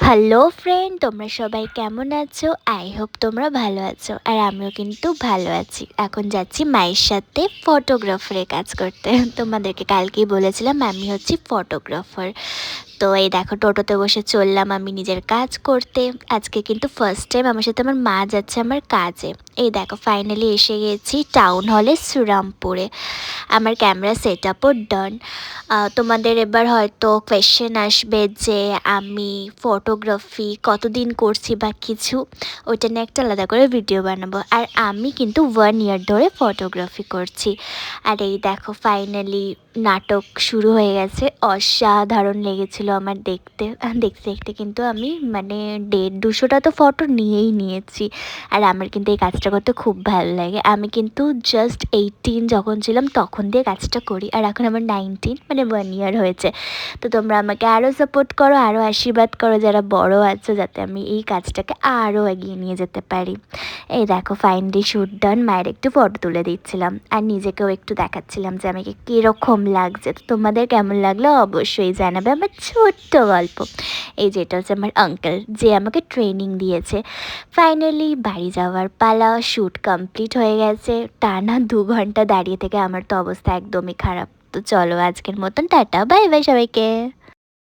Hello friend, তোমরা সবাই কেমন আছো? আই হোপ তোমরা ভালো আছো। আর আমিও কিন্তু ভালো আছি। এখন যাচ্ছি মায়ের সাথে ফটোগ্রাফারের কাজ করতে। তোমাদেরকে কালকেই বলেছিলাম আমি হচ্ছি ফটোগ্রাফার। তো এই দেখো টোটোতে বসে চললাম আমি নিজের কাজ করতে। আজকে কিন্তু ফার্স্ট টাইম আমার সাথে আমার মা যাচ্ছে আমার কাজে। এই দেখো ফাইনালি এসে গেছি টাউন হলে শ্রীরামপুরে। আমার ক্যামেরা সেট আপও ডান। তোমাদের এবার হয়তো কোয়েশ্চেন আসবে যে আমি ফটোগ্রাফি কতদিন করছি বা কিছু, ওইটা নিয়ে একটা আলাদা করে ভিডিও বানাবো। আর আমি কিন্তু 1 ইয়ার ধরে ফটোগ্রাফি করছি। আর এই দেখো ফাইনালি নাটক শুরু হয়ে গেছে। অসাধারণ লেগেছিলো আমার দেখতে দেখতে দেখতে কিন্তু আমি মানে 150-200টা তো ফটো নিয়েছি। আর আমার কিন্তু এই কাজটা করতে খুব ভালো লাগে। আমি কিন্তু জাস্ট 18 যখন ছিলাম তখন দিয়ে কাজটা করি, আর এখন আমার 19 মানে 1 ইয়ার হয়েছে। তো তোমরা আমাকে আরও সাপোর্ট করো, আরও আশীর্বাদ করো যারা বড় আছো, যাতে আমি এই কাজটাকে আরও এগিয়ে নিয়ে যেতে পারি। এই দেখো ফাইনালি শ্যুট ডান। মায়ের একটু ফটো তুলে দিচ্ছিলাম আর নিজেকেও একটু দেখাচ্ছিলাম যে আমাকে কীরকম লাগছে। তো তোমাদের কেমন লাগলো অবশ্যই জানাবে। আমার ছোট্ট গল্প। এই যেটা হচ্ছে আমার আঙ্কেল যে আমাকে ট্রেনিং দিয়েছে। ফাইনালি বাড়ি যাওয়ার পালা। শ্যুট কমপ্লিট হয়ে গেছে। টানা 2 ঘন্টা দাঁড়িয়ে থেকে আমার তো অবস্থা একদমই খারাপ। তো চলো আজকের মতন টাটা, বাই বাই সবাইকে।